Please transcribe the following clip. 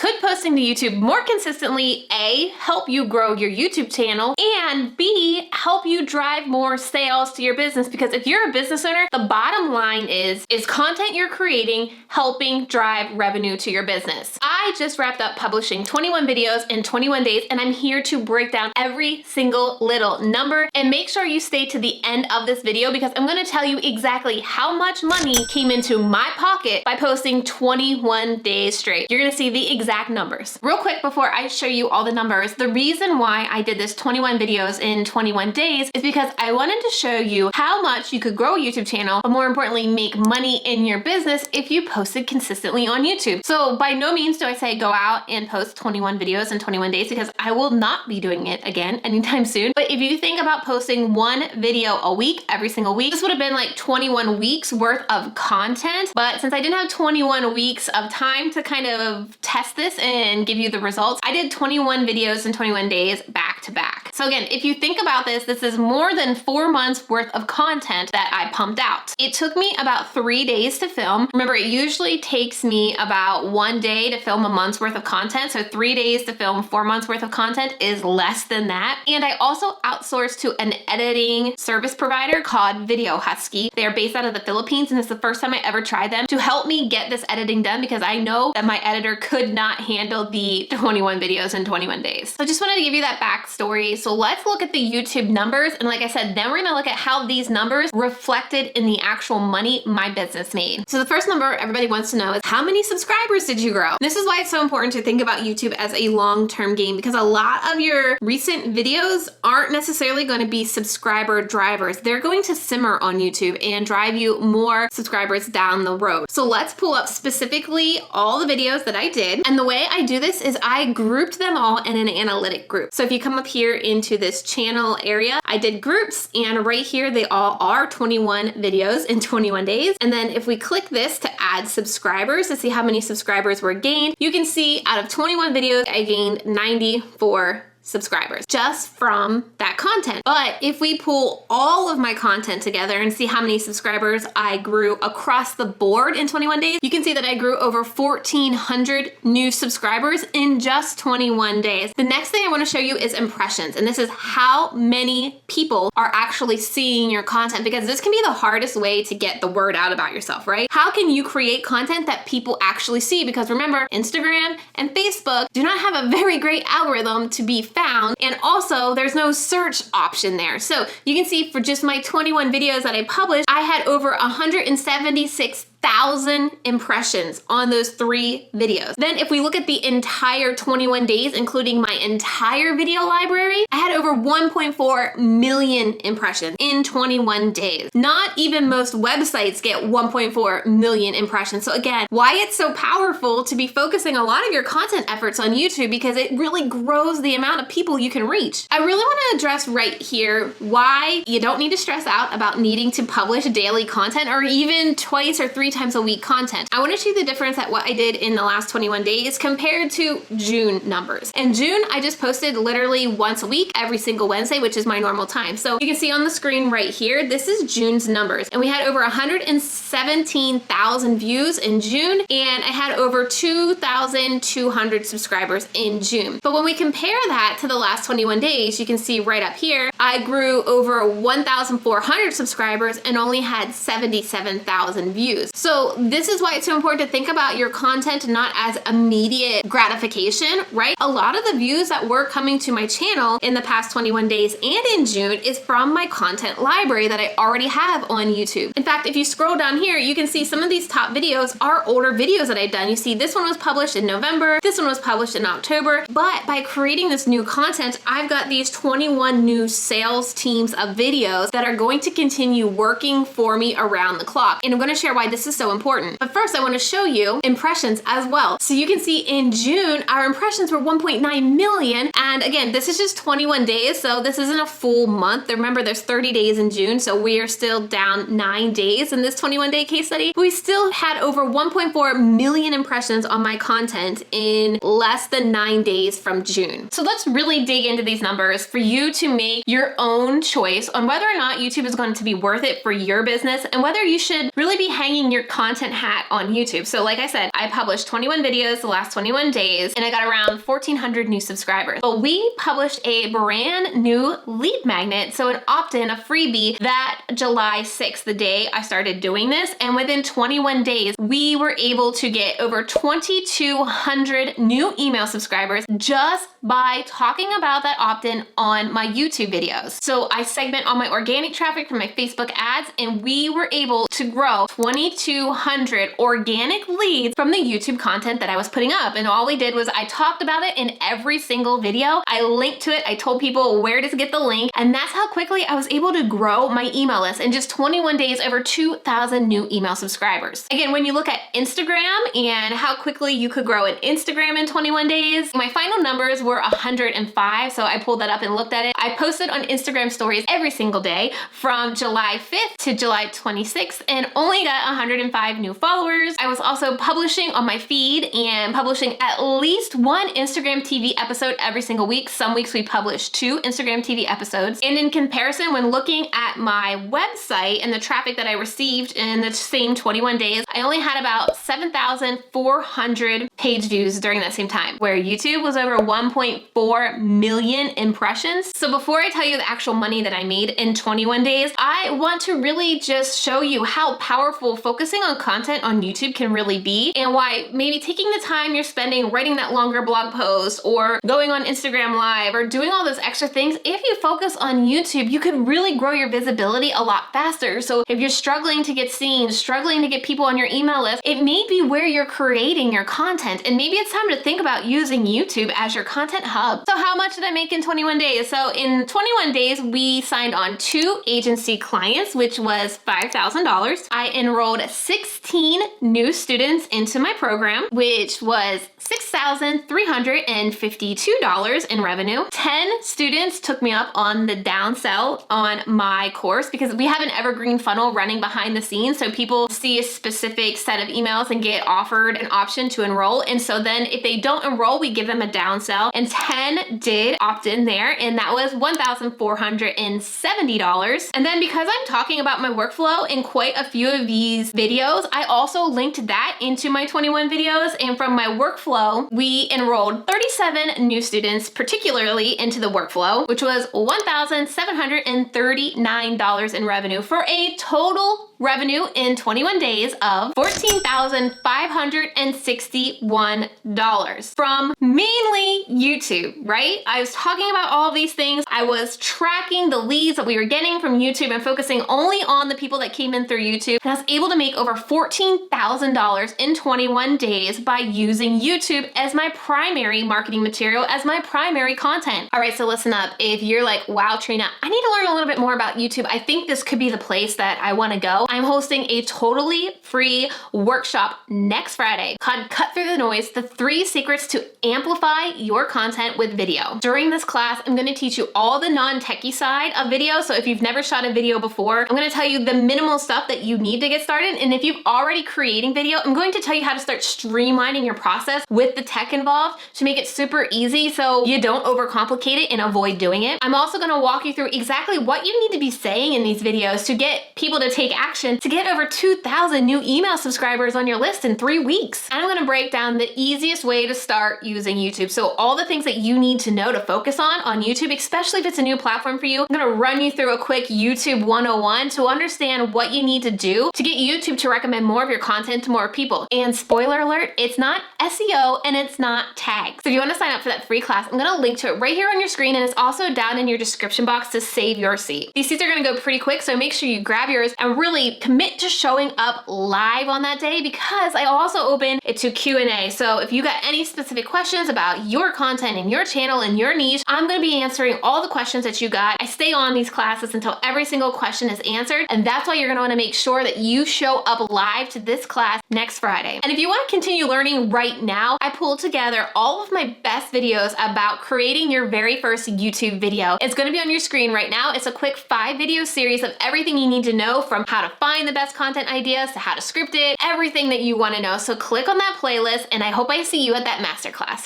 Could posting to YouTube more consistently, A, help you grow your YouTube channel, and B, help you drive more sales to your business? Because if you're a business owner, the bottom line is content you're creating helping drive revenue to your business? I just wrapped up publishing 21 videos in 21 days, and I'm here to break down every single little number. And make sure you stay to the end of this video because I'm gonna tell you exactly how much money came into my pocket by posting 21 days straight. You're gonna see the exact numbers. Real quick before I show you all the numbers, the reason why I did this 21 videos in 21 days is because I wanted to show you how much you could grow a YouTube channel, but more importantly, make money in your business if you posted consistently on YouTube. So by no means do I say go out and post 21 videos in 21 days because I will not be doing it again anytime soon. But if you think about posting one video a week, every single week, this would have been like 21 weeks worth of content. But since I didn't have 21 weeks of time to kind of test this and give you the results, I did 21 videos in 21 days back to back. So again, if you think about this, this is more than 4 months worth of content that I pumped out. It took me about 3 days to film. Remember, it usually takes me about 1 day to film a month's worth of content. So 3 days to film 4 months worth of content is less than that. And I also outsourced to an editing service provider called Video Husky. They're based out of the Philippines, and it's the first time I ever tried them to help me get this editing done because I know that my editor could not handle the 21 videos in 21 days. So I just wanted to give you that backstory. So let's look at the YouTube numbers. And like I said, then we're gonna look at how these numbers reflected in the actual money my business made. So the first number everybody wants to know is how many subscribers did you grow? This is why it's so important to think about YouTube as a long-term game because a lot of your recent videos aren't necessarily going to be subscriber drivers. They're going to simmer on YouTube and drive you more subscribers down the road. So let's pull up specifically all the videos that I did. And the way I do this is I grouped them all in an analytic group. So if you come up here into this channel area, I did groups, and right here they all are 21 videos in 21 days. And then if we click this to add subscribers to see how many subscribers were gained, you can see out of 21 videos, I gained 94 subscribers just from that content. But if we pull all of my content together and see how many subscribers I grew across the board in 21 days, you can see that I grew over 1,400 new subscribers in just 21 days. The next thing I want to show you is impressions. And this is how many people are actually seeing your content, because this can be the hardest way to get the word out about yourself, right? How can you create content that people actually see? Because remember, Instagram and Facebook do not have a very great algorithm to be found, and also there's no search option there. So you can see for just my 21 videos that I published, I had over 176,000 impressions on those 3 videos. Then if we look at the entire 21 days, including my entire video library, I had over 1.4 million impressions in 21 days. Not even most websites get 1.4 million impressions. So again, why it's so powerful to be focusing a lot of your content efforts on YouTube, because it really grows the amount of people you can reach. I really want to address right here why you don't need to stress out about needing to publish daily content or even twice or 3 times a week content. I want to show you the difference at what I did in the last 21 days compared to June numbers. In June, I just posted literally once a week, every single Wednesday, which is my normal time. So you can see on the screen right here, this is June's numbers. And we had over 117,000 views in June, and I had over 2,200 subscribers in June. But when we compare that to the last 21 days, you can see right up here, I grew over 1,400 subscribers and only had 77,000 views. So this is why it's so important to think about your content not as immediate gratification, right? A lot of the views that were coming to my channel in the past 21 days and in June is from my content library that I already have on YouTube. In fact, if you scroll down here, you can see some of these top videos are older videos that I've done. You see this one was published in November, this one was published in October, but by creating this new content, I've got these 21 new sales teams of videos that are going to continue working for me around the clock. And I'm going to share why this is so important. But first, I want to show you impressions as well. So you can see in June, our impressions were 1.9 million. And again, this is just 21 days. So this isn't a full month. Remember, there's 30 days in June. So we are still down 9 days in this 21-day case study. We still had over 1.4 million impressions on my content in less than 9 days from June. So let's really dig into these numbers for you to make your own choice on whether or not YouTube is going to be worth it for your business and whether you should really be hanging your content hat on YouTube. So like I said, I published 21 videos the last 21 days and I got around 1,400 new subscribers. But we published a brand new lead magnet, so an opt-in, a freebie, that July 6th, the day I started doing this, and within 21 days, we were able to get over 2,200 new email subscribers just by talking about that opt-in on my YouTube videos. So I segment all my organic traffic from my Facebook ads, and we were able to grow 2,200 organic leads from the YouTube content that I was putting up. And all we did was I talked about it in every single video. I linked to it. I told people where to get the link. And that's how quickly I was able to grow my email list. In just 21 days, over 2,000 new email subscribers. Again, when you look at Instagram and how quickly you could grow an Instagram in 21 days, my final numbers were 105. So I pulled that up and looked at it. I posted on Instagram stories every single day from July 5th to July 26th and only got 105 new followers. I was also publishing on my feed and publishing at least one Instagram TV episode every single week. Some weeks we publish 2 Instagram TV episodes. And in comparison, when looking at my website and the traffic that I received in the same 21 days, I only had about 7,400 page views during that same time, where YouTube was over 1.4 million impressions. So before I tell you the actual money that I made in 21 days, I want to really just show you how powerful focusing on content on YouTube can really be, and why maybe taking the time you're spending writing that longer blog post or going on Instagram Live or doing all those extra things, if you focus on YouTube, you can really grow your visibility a lot faster. So if you're struggling to get seen, struggling to get people on your email list, it may be where you're creating your content, and maybe it's time to think about using YouTube as your content hub. So how much did I make in 21 days? So in 21 days, we signed on 2 agency clients, which was $5,000. I enrolled 16 new students into my program, which was $6,352 in revenue. 10 students took me up on the downsell on my course, because we have an evergreen funnel running behind the scenes. So people see a specific set of emails and get offered an option to enroll. And so then if they don't enroll, we give them a downsell, and 10 did opt in there. And that was $1,470. And then because I'm talking about my workflow in quite a few of these videos, I also linked that into my 21 videos. And from my workflow, we enrolled 37 new students, particularly into the workflow, which was $1,739 in revenue, for a total revenue in 21 days of $14,561 from mainly YouTube, right? I was talking about all these things. I was tracking the leads that we were getting from YouTube and focusing only on the people that came in through YouTube. And I was able to make over $14,000 in 21 days by using YouTube as my primary marketing material, as my primary content. All right, so listen up. If you're like, wow, Trina, I need to learn a little bit more about YouTube, I think this could be the place that I want to go. I'm hosting a totally free workshop next Friday called Cut Through the Noise, the 3 secrets to amplify your content with video. During this class, I'm going to teach you all the non-techie side of video. So if you've never shot a video before, I'm going to tell you the minimal stuff that you need to get started. And if you've already creating video, I'm going to tell you how to start streamlining your process with the tech involved to make it super easy so you don't overcomplicate it and avoid doing it. I'm also going to walk you through exactly what you need to be saying in these videos to get people to take action, to get over 2,000 new email subscribers on your list in 3 weeks. And I'm going to break down the easiest way to start using YouTube. So all the things that you need to know to focus on YouTube, especially if it's a new platform for you. I'm going to run you through a quick YouTube 101 to understand what you need to do to get YouTube to recommend more of your content to more people. And spoiler alert, it's not SEO and it's not tags. So if you want to sign up for that free class, I'm going to link to it right here on your screen, and it's also down in your description box to save your seat. These seats are going to go pretty quick, so make sure you grab yours and really commit to showing up live on that day, because I also open it to Q&A. So if you got any specific questions about your content and your channel and your niche, I'm going to be answering all the questions that you got. I stay on these classes until every single question is answered, and that's why you're going to want to make sure that you show up live to this class next Friday. And if you want to continue learning right now, I pulled together all of my best videos about creating your very first YouTube video. It's going to be on your screen right now. It's a quick 5-video series of everything you need to know, from how to find the best content ideas to how to script it, everything that you want to know. So click on that playlist, and I hope I see you at that masterclass.